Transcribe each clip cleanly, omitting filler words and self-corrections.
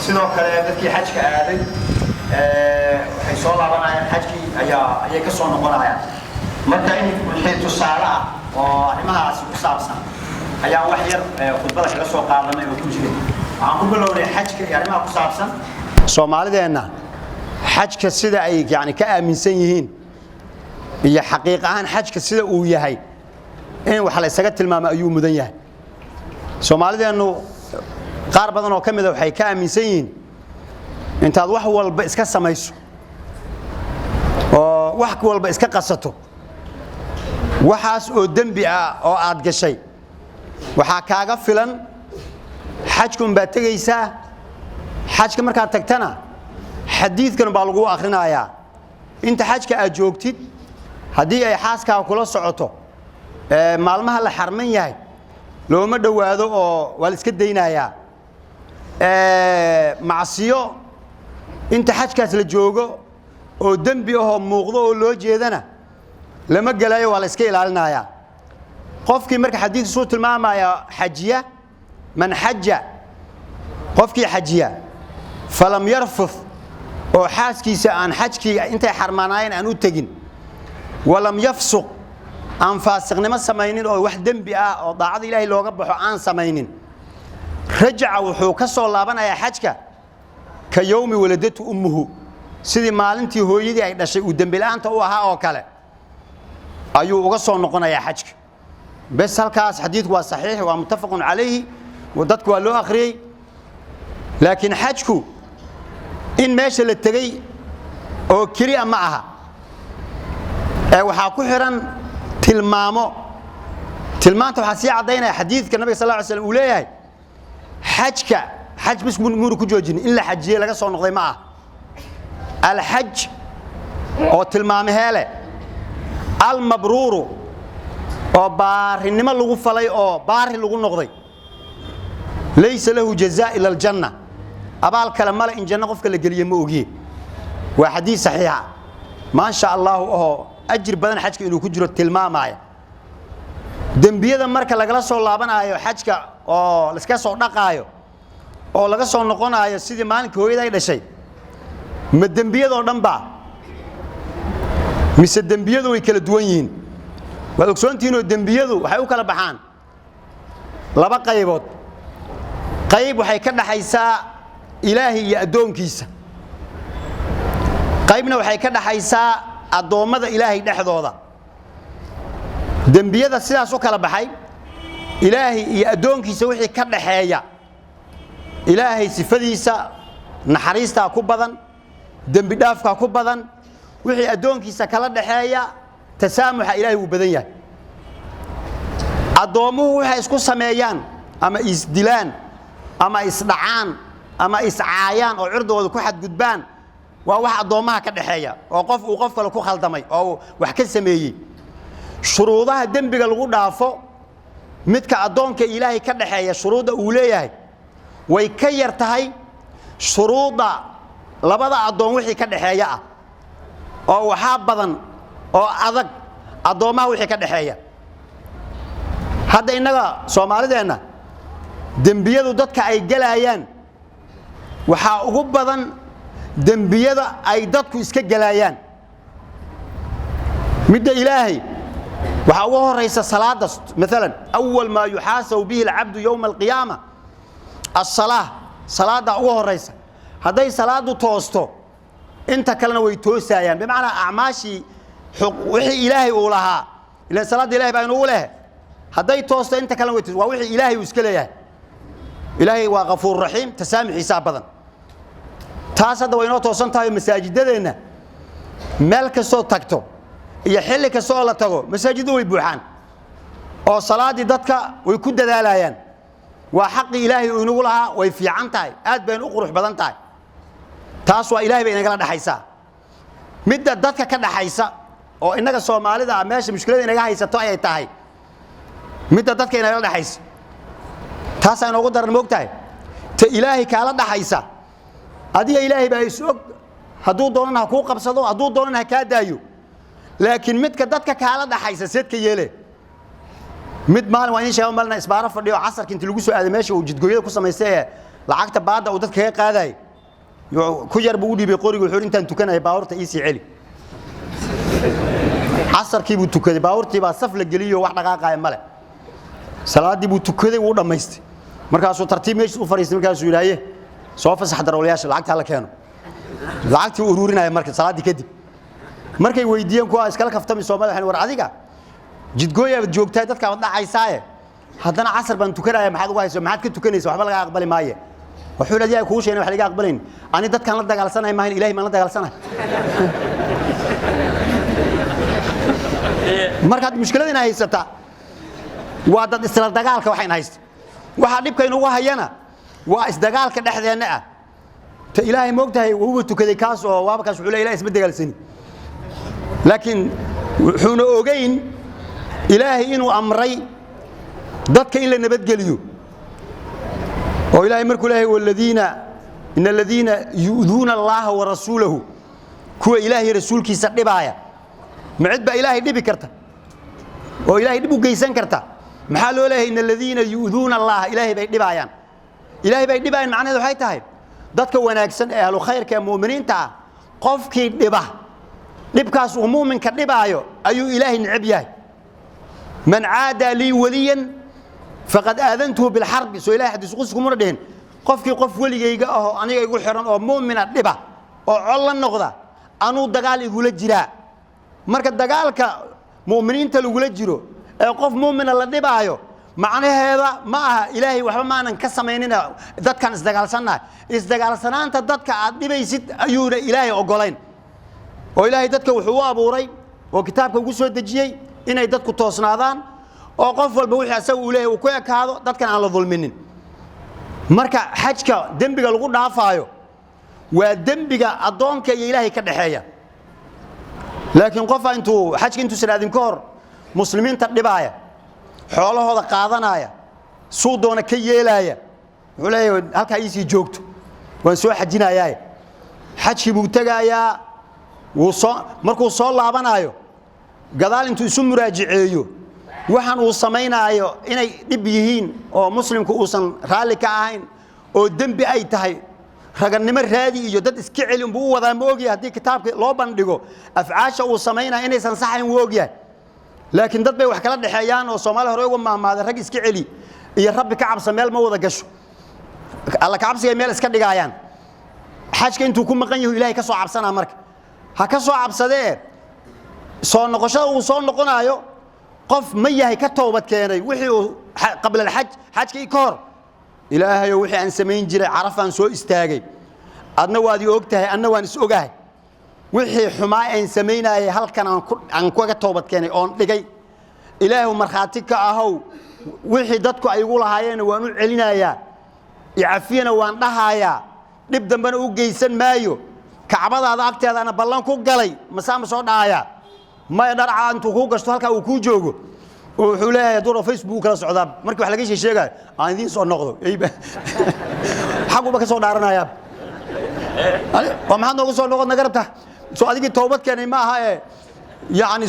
sidoo kale dadkii xajka aaday waxay soo laabanayaan xajkii ayay ka soo noqonayaan marka in wixii tusaale ah oo arrimahaas ku saabsan ayaan wax yar khudbada kaga soo qaadanay oo ku jira waxaan ku bilownay xajka iyo arrimaha ku saabsan Soomaalideena xajka sida ay yani ka aaminsan yihiin iyo xaqiiq ahaan xajka sida uu yahay in wax la isaga tilmaamo ayuu mudan yahay Soomaalideenu qaar badan oo kamid ah waxay ka aaminsan yihiin intaad wax walba iska samayso oo wax walba iska qasato waxaas oo dambi ah oo aad gashay waxa kaaga filan xajkun baa tagaysaa xajka markaad tagtana xadiidkan baa lagu akhrinayaa inta xajka aad joogtid hadii ay xaaska kula socoto maalmaha la xarman yahay looma dhawaado oo wal iska deynayaa macsiyo inta xajkaas la joogo oo dambi ah oo muuqdo oo loo jeedana lama galayo wala iska ilaalinayaa qofkii marka xadiidku soo tilmaamaya xajiya man xajja qofkii xajiya falam yarfuth oo xaaskiisa aan xajkii intay xarmaanaayeen aan u tagin walam yafsuq aan faasiqnimo samaynin oo wax dambi ah oo daacada Ilaahay looga baxo aan samaynin rajaca wuxuu ka soo laabanayaa xajka ka yawmi waladatu ummuhu sidii maalintii hooyadii ay dhashay uu dambi la'aanta u ahaa oo kale ayuu uga soo noqonayaa xajka bas halkaas xadiidku waa saxiix waa muttafaqun calayhi wadadku waa loo akhriyay laakiin xajku in meesha la tagay oo kaliya ma aha waxa ku xiran tilmaanta waxa si cadeynaya xadiidka nabiga sallallahu alayhi wasallam uu leeyahay xaj bis muuru ku joojin in la xajiye laga soo noqday ma ah al hajj oo tilmaamaheele al mabruuru oo baarinimo lagu falay oo baari lagu noqday laysa lahu jazaa ila al janna abaal kala mala in janna qofka la galiyo ma ogiye waa xadiis saxiixa ma sha Allah oo ajir badan xajka inuu ku jiro tilmaamaya dambiyada marka laga soo laabanayo xajka oo la iska soo dhaqaayo oo laga soo noqonayo sidii maalinka hooyada ay dhashay ma dambiyada oo dhan ba mise dambiyadu way kala duwan yihiin wada ogsoontiino dambiyadu waxay u kala baxaan laba qaybood qayb waxay ka dhaxaysaa Ilaahi iyo adoonkiisa qaybna waxay ka dhaxaysaa adoomada Ilaahay dhexdooda dambiyada sidaas oo kala baxay Ilaahay iyo adoonkiisa wixii ka dhaxeeya Ilaahay sifadiisa naxariista ku badan dambi dhaafka ku badan wixii adoonkiisa kala dhaxeeya tasaamuxa Ilaahay uu badan yahay adoomuhu waxay isku sameeyaan ama isdilaan ama isdhacaan ama iscaayaan oo cirdooda ku xadgudbaan waa wax adoomaha ka dhaxeeya oo qof uu qof kale ku khaldamay oo wax ka sameeyay shuruudaha dambiga lagu dhaafo midka adoonka Ilaahay ka dhaxeeya shuruuda uu leeyahay way ka yar tahay shuruuda labada adoon wixii ka dhaxeeya ah oo waxa badan oo adag adoomaha wixii ka dhaxeeya hadda inaga Soomaalideena dambiyadu dadka ay galayaan waxa ugu badan dambiyada ay dadku iska galayaan midda Ilaahay waxa ugu horeysa salaada midalan awwal ma yuhasabu bihi al-'abdu yawm al-qiyamah as-salah salaada ugu horeysa haday salaadu toosto inta kalena way toosayaan bimaana a'maashi wixii Ilaahay uu lahaa ila salaada Ilaahay baa inuu leeyahay haday toosto inta kalena way toos waa wixii Ilaahay uu iska leeyahay Ilaahay waa Ghafuur Rahiim tasaamix xisaab badan taas hadda way inoo toosan tahay masaajidadeena meel ka soo tagto iyo xilli ka soo la tago masaajidu way buuxaan oo salaadii dadka way ku dadaalayaan waa xaq Ilaahay uu inagu lahaa way fiican tahay aad baan u qurux badan tahay taas waa Ilaahay bay inaga dhaxaysaa midda dadka ka dhaxaysa oo inaga Soomaalida meesha mushkilada inaga haysato ay tahay midda dadka inaga dhaxaysa taas ay noogu daran moogtahay ta Ilaahay kala dhaxaysa adiga Ilaahay baa isoo haduu doonana ku qabsado haduu doonana ka daayo laakiin midka dadka kala dhaxaysa sidka yeelay mid maalin waa in sheego malna isbaara fadhiyo casarka inta lagu soo aaday meesha uu jidgooyada ku sameeyay lacagta baada uu dadka ka qaaday ku yar buu u dhibay qoriga wuxuu intaan tukanay baawarta ii sii celi casarkii buu tukaday baawartii baa saf la geliyo wax dhaqaaqay male salaadii buu tukaday uu dhameystay markaasuu tartiib meesha u fariistay markaasuu yiraahdee soo fasax darawlayaasha lacagta la keeno lacagtii ururinaya marka salaadii kadib markay weydiiyeen kuwa iskala kaftamay Soomaaliya war adiga jidgooyada joogtay dadka wada dhacaysaaye haddana casar baan tukanaya maxaad ugu hayso maxaad ka tukanaysaa waxba laga aqbali maayo wuxuu leeyahay ku sheegay wax laga aqbalin ani dadkan la dagaalsanahay maahin ilaahay ma la dagaalsanahay markaad mushkiladina haysata waa dad isla dagaalka waxay haysto waxa dhibka inuu hayana waa isdagaalka dhexdeena ah ta ilaahay moogtahay uu tukaday kaas oo waaba kaas wuxuu leeyahay isma dagaalsani laakiin wuxuuna ogeyn ilaahay inuu amray dadka in la nabadgeliyo oo ilaahay markuu leeyahay walladina in alladina yu'duna allaha wa rasuulahu kuwa ilaahay rasuulkiisa dhibaaya macid ba ilaahay dhibi karta oo ilaahay dib u geysan karta maxaa loo leeyahay in alladina yu'duna allaha ilaahay bay dhibaayaan macnaheedu waxay tahay dadka wanaagsan ee ahlu khayrka muuminiinta qofkii dhibkaas uu muuminka dhibaayo ayuu ilaahay nicib yahay man aada li waliyan faqad aadantuhu bil harb soo ilaahay xadiis qudus kuma dheen qofkii qof waligayga ah aniga igu xiran oo muumina dhiba oo col noqda anu dagaal igula jira marka dagaalka muuminiinta lagula jiro ee qof muumina la dhibaayo macnaheeda ma aha ilaahay waxba ma aanan ka sameynina dadkan isdagaalsanaanta dadka aad dhibaysid ayuu ilaahay ogolayn oo ilaahay dadka wuxuu u abuuray oo kitaabka ugu soo dejiyay inay dadku toosnaadaan oo qof walba wixii asagu uu leeyahay uu ku ekaado dadkan aan la dulminin marka xajka dambiga lagu dhaafaayo waa dambiga adoonka iyo ilaahay ka dhaxeeya laakiin qof intuu xajka intuu sanaadin ka hor muslimiinta dhibaaya xoolahooda qaadanaya suu doona ka yeelaya wuxuu leeyahay halka ay sii joogto waan soo xajinayaa xajkii buu tagayaa markuu soo laabanayo gadaal intuu isu muraajiceeyo waxaan uu sameynaayo inay dib yihiin oo muslimku uusan raali ka ahayn oo dambi ay tahay raganimo raadi iyo dad iska celin buu wada ma ogiya hadii kitaabka loo bandhigo afcaasha uu sameynaa inaysan saxayn u ogyahay laakiin dad bay wax kala dhaxeeyaan oo Soomaali hore uga maamaada rag iska celi iyo rabbi ka cabsa meel ma wada gasho alla ka cabsiga meel iska dhigayaan xajka intuu ku maqan yahay ilaahay ka soo cabsana marka ha ka soo cabsadee soo noqoshada uu soo noqonayo qof ma yahay ka toobad keenay wixii uu qabla xajkii ka hor ilaahay wixii aan sameyn jiray carafan soo istaagay adna waadi ogtahay anna waan is ogahay wixii xumaa aan sameynayay halkan aan ku ga toobad keenay oo dhigay ilaahu marxaati ka ahow wixii dadku ay ugu lahaayeen waan u celinayaa iafiyana waan dhahayaa dib dambana u geysan maayo kacbadaada agteedana ballan ku galay masaama soo dhaaya ma dharca intuu ku gasto halka uu ku joogo wuxuu leeyahay duro Facebook kala socda markii wax laga sheegay aan idin soo noqdo xaquba ka soo dhaaranaya ومحمد نقول صلوا نقربته سو أديك توبت كان معها يعني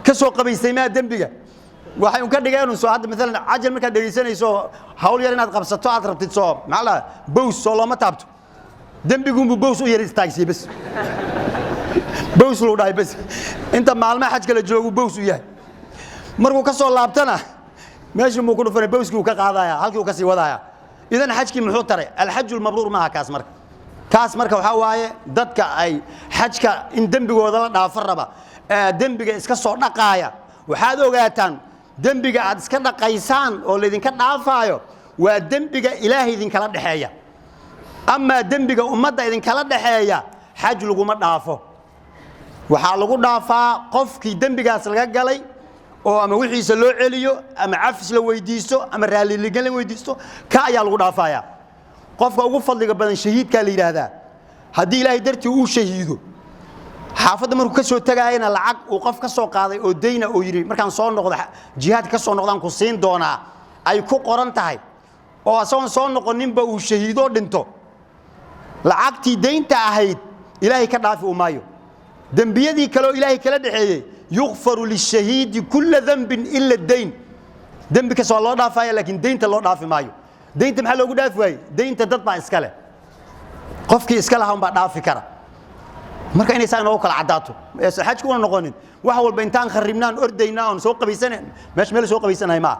كسو قبيستي ما دنبيجا waxay un ka dhigeen soo hadda midna ajal marka dhageysanayso hawl yar inaad qabsato aad rabtid soo macala bows soo lama taabto dambigu bows u yar istaagsi bas bows loo dhaay bas inta maalmaha xaj kala joogo bows u yahay markuu ka soo laabtana meeshu muu ku dhufay bowski uu ka qaadaya halkii uu ka sii wadaya idan xajki muxuu taray al hajj al mabrur ma kaas marka waxa waaye dadka ay xajka in dambigooda la dhaafar raba dambiga iska soo dhaqaaya waxaad ogaataan dambiga aad iska dhaqaysaan oo leedinka dhaafaayo waa dambiga ilaahay idin kala dhaxeeya ama dambiga ummadda idin kala dhaxeeya xaj lagu ma dhaafo waxa lagu dhaafaa qofkii dambigaas laga galay oo ama wixiisa loo celiyo ama afis la weydiisto ama raali ligan la weydiisto ka ayaa lagu dhaafaya qofka ugu fadliga badan shahiidka la yiraahdaa hadii ilaahay dartii uu shahiido xaafadda markuu ka soo tagaayna lacag uu qof ka soo qaaday oo deyna oo yiri markaan soo noqdo jihaad ka soo noqdaan ku siin doonaa ay ku qoran tahay oo asoon soo noqoninba uu shahiido dhinto lacagtii deynta ahayd ilaahay ka dhaafi u maayo dambiyadii kale ilaahay kala dhaxeeyay yughfaru lish-shahiid kull dhanb illa ad-dayn dambi ka soo loo dhaafaya laakiin deynta loo dhaafi maayo deynta maxaa loogu dhaafi waayey deynta dad baa iska leh qofkii iska lahaa unbaa dhaafi kara marka inaysan inoo kala cadaato xajku una noqonin wax walba intaan kharibnaan ordaynaa oon soo qabaysanay meel soo qabaysanahay ma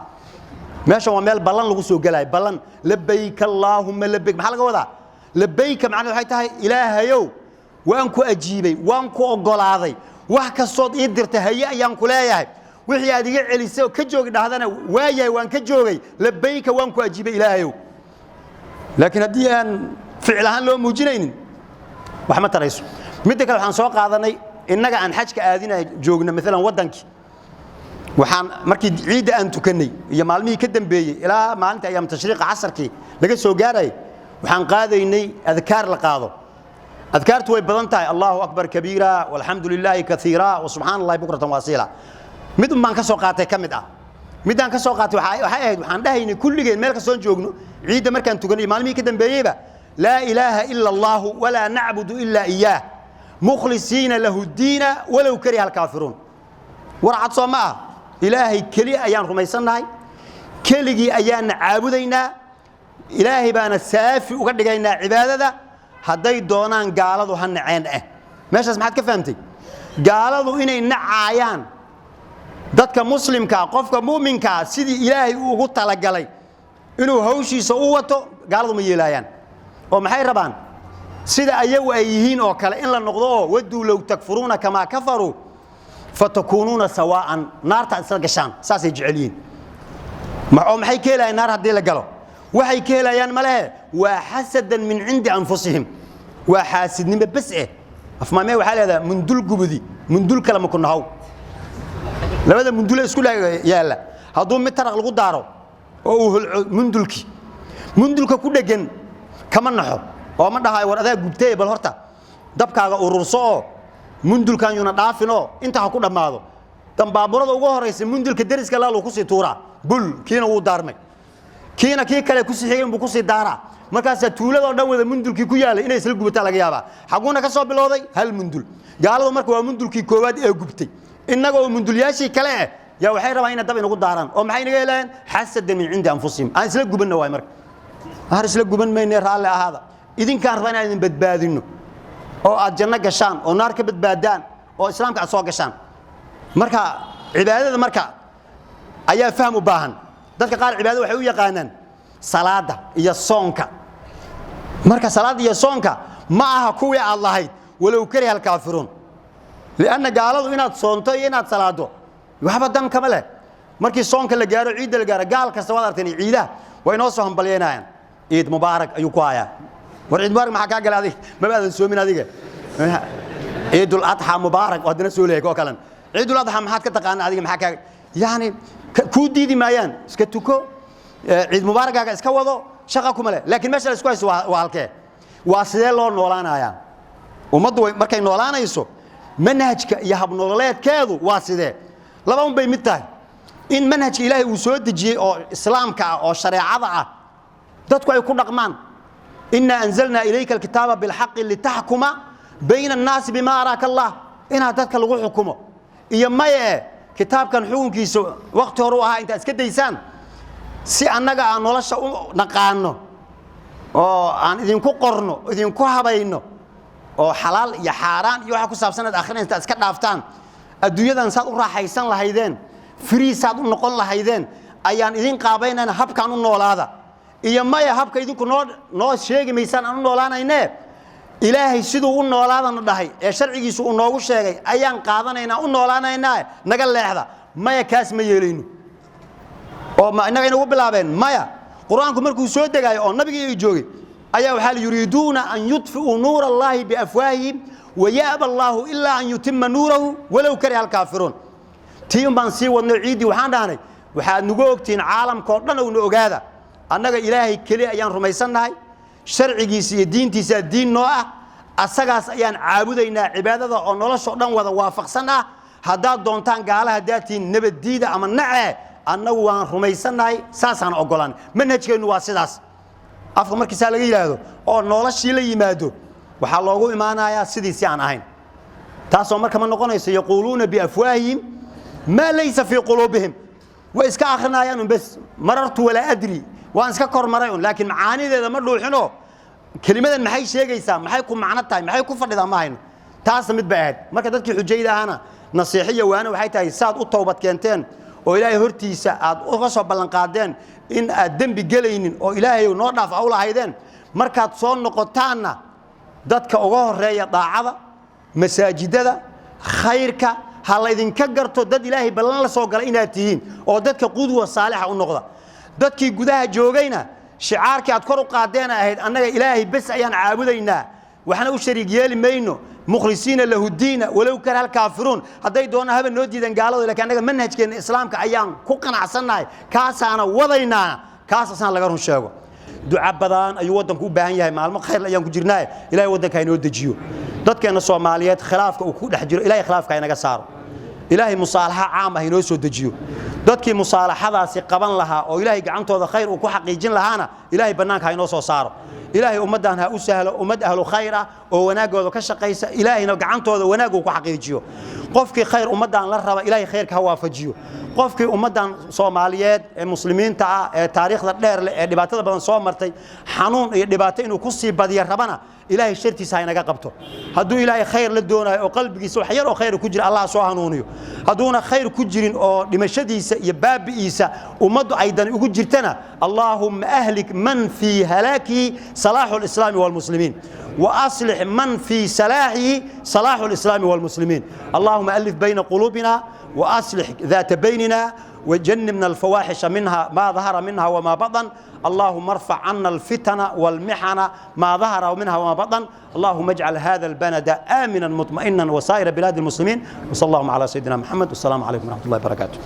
meesha waa meel ballan lagu soo galay ballan labbayk allahumma labbayk maxaa laga wadaa labbayk macnaheedu waxay tahay ilaahayow waan ku ajiibay waan ku ogolaaday wax kastood ii dirtay haye ayaan ku leeyahay wixii aad iga celisay ka joogi dhahdana waayahay waan ka joogay labbayk waan ku ajiibay ilaahayow laakiin haddii aan ficil ahaan loo muujinaynin wax ma tarayso midda kale waxaan soo qaadanay innaga aan xajka aadinay joogna midalan wadankii waxaan markii ciida aan tukanay iyo maalmihii ka dambeeyay ilaa maalinta ayam tashriiqa casarkii laga soo gaaray waxaan qaadaynay adkaar la qaado adkaartu way badan tahay Allahu akbar kabiira walhamdulillahi kathiira wa subhanallahi bukratan wasila mid baan ka soo qaatay kamid ah midaan ka soo qaatay waxay ahayd waxaan dhahaynay kulligeen meel ka soo joogno ciida markaan tukanay maalmihii ka dambeeyayba la ilaha illa allah wala na'budu illa iyyah مخلصين له الدين ولو كره الكافرون ورعد صماء إلهي كلي أيان رميسناي كلي أيان عابدينا إلهي بان السافي وقد جينا عبادة هدي دونان قالوا هالنعين ماشي اسمعت كيف فهمتي قالوا إني نعيان ذاتك مسلم كقفك مؤمن كسيدي إلهي وقلت على قلي إنه هوشي سوته قالوا ميلايان ومحي ربان sida ayagu ay yihiin oo kale in la noqdo wadu law takfuruna kama kafaru fatakununa sawaan naarta isla gashaan saasay jeceliin maxay keenayaan naar hadii la galo waxay keenayaan male waa hasadan min indi anfusihim waa hasidnimo bas afmaamay waxa leedahay mundul gubudi mundul kala ma ku nahaw labada mundul isku yaala haduu mid taraq lagu daaro oo mundulka ku dhagan kama naxo oo ma dhahay war adaa gubtay bal horta dabkaaga ururso mundulkan yuna dhaafino inta ku dhamaado dambaaburada ugu horeysa mundulka dariska la loo ku sii tuura bul kiina uu daarmay kiina kii kale ku sii xigeen buu ku sii daara markaas tuulada dhan wada mundulkii ku yaalay inay isla gubata laga yaaba xaguuna ka soo bilowday hal mundul gaaladu marka waa mundulkii koowaad ee gubtay inaga oo mundulyaashii kale yaa waxay rabaan in dab inagu daaran oo maxay naga helayaan xasad min indi anfusihim aan isla gubanna way marka har isla guban meeyna raali ahada idin kaan rabaa in badbaadino oo aad janno gashaan oo naar ka badbaadaan oo islaamka soo gashaan marka cibaadada marka ayaa faham u baahan dadka qaar cibaadada waxay u yaqaanaan salaada iyo soonka marka salaada iyo soonka ma aha kuwii aad lahayd walow kariha kaafiruun lianna gaaladu inaad soonto iyo inaad salaado waxba dan kama leh markii soonka la gaaro ciid la gaaro gaal kasta wada artay ciidaha way noo soo hambalyeynayaan ciid mubaarak ayuu ku hayaa ورعيد مبارك معك قال هذه ما بعد نسوي من هذيك عيد الأضحى مبارك ودنا سوليه كوكلن عيد الأضحى ما حد كتقان هذيك معك يعني كودي دي مايان سكتوكو عيد مبارك قال اسكوضو شقاكم له لكن ماشي اسكويس وهالكه واسيده لو نولانايا ومدو markay noolaanayso manhajka iyo hab nololeedkeedu waa sidee laba un bay mid tahay in manhajka Ilaahay uu soo dejiyay oo islaamka oo shariicada ah dadku ay ku dhaqmaan إنا أنزلنا إليك الكتاب بالحق لتحكم بين الناس بما أراك الله إنها تذكر لغو حكمه إيما كتاب كان حكم كيسو وقت هروها إنت أسكت إنسان سي أنك أن ولش نقانه أو أن إذن كو قرنه إذن كو هبينه أو حلال يا حاران يوحكو سابسنة آخرين إنت أسكت نافتان الدنيا دان ساد راح يسان لهيدين فري ساد نقول لهيدين أيان إذن قابين أنا هب كانوا نولادا iyo ma habka idinku noo sheegi meeysan aan noolaanayne ilaahay sidoo uu noolaadana dhahay ee sharcigiisu uu noogu sheegay ayaan qaadanaynaa u noolaanaynaa naga leexda maya kaas ma yeelayno oo ma inaga inuu bilaabeen maya quraanku markuu soo degay oo nabiga ay joogay ayaa waxa la yuriiduuna an yudfi'u nuur allahi bi afwaahihim wa ya'ba allahu illa an yutimma nuurahu walaw kariha al-kaafiruun tiin baan sii wadno ciidi waxaan dhahnay waxaad nagu ogtiin caalamka oo dhan oo ogaada annaga ilaahay kaliya ayaan rumaysanahay sharcigiisa iyo diintiisa diin noo ah asagaas ayaan caabudaynaa cibaadada oo nolosha dhan wada waafaqsan ah hadaa doontaan gaalaha daatiin nabadiida ama nace annagu waan rumaysanahay saasaan ogolaan manhajkeenu waa sidaas afka markiisa laga yiraahdo oo noloshii la yimaado waxa loogu imaanayaa sidii si aan ahayn taasoo marka ma noqonayso yaquluuna bi afwaahihim ma laysa fi qulubihim wa iska akhrinayaan bas marartu wala adri وان اسكا كورمراي لكن معانيdeeda ma dhuuxino kelimadan maxay sheegaysaa maxay ku macno tahay maxay ku fadhidaa ma hayno taas mid baad marka dadkii xujayda ahana nasiixiyo waana waxay tahay saad u toobad keenteen oo ilaahay hortiisa aad uga soo ballan qaadeen in aad dambi galaynin oo ilaahay noo dhaaf aw lahaydeen markaad soo noqotaana dadka uga horeeya daacada masaajidada khayrka hal idinka garto dad ilaahay ballan la soo galay inaad tihiin oo dadka qudwa saalixa u noqda dadkii gudaha joogayna shicaarkii aad kor u qaadeen ahayd annaga ilaahay bas ayaan caabudaynaa waxna u shariig yeeli mayno mukhlisiina lahu diina walaw kar hal kaafiruun haday doona haba noo diidan gaalada laakiin annaga manhajkeena islaamka ayaan ku qanacsanahay kaasaana wadaynaa kaasaan laga run sheego duca badan ayuu wadanku u baahan yahay maalmo khayr ayaan ku jirnaa ilaahay wadanka inoo dejiyo dadkeena Soomaaliyeed khilaafka uu ku dhex jiro ilaahay khilaafka inaga saaro ilaahay musaalaha caam ah inoo soo dejiyo dadkii musaalaxadaasi qaban lahaa oo ilaahay gacantooda khayr uu ku xaqiijin lahaana ilaahay banaanka inoo soo saaro ilaahay ummadan ha u sahlo ummad ahlu khayr ah oo wanaagooda ka shaqeysa ilaahayna gacantooda wanaag uu ku xaqiijiyo qofkii khayr ummadan la raba ilaahay khayrka ha waafajiyo qofkii ummadan Soomaaliyeed ee muslimiinta ah ee taariikhda dheer leh ee dhibaatada badan soo martay xanuun iyo dhibaato inuu ku sii badiyo rabana ilaahay shartiisa ha inaga qabto haduu ilaahay khayr la doonayo oo qalbigiisa wax yar oo khayr ku jira Allah soo hanuuniyo haduuna khayr ku jirin oo dhimashadiisa iyo baabiisa ummadu aydan ugu jirtana Allahumma ahlik man fi halaki صلاح الإسلام والمسلمين وأصلح من في صلاحه صلاح الإسلام والمسلمين اللهم ألف بين قلوبنا وأصلح ذات بيننا وجنبنا الفواحش منها ما ظهر منها وما بطن اللهم ارفع عنا الفتن والمحن ما ظهر منها وما بطن اللهم اجعل هذا البلد آمنا مطمئنا وسائر بلاد المسلمين وصلى الله على سيدنا محمد والسلام عليكم ورحمة الله وبركاته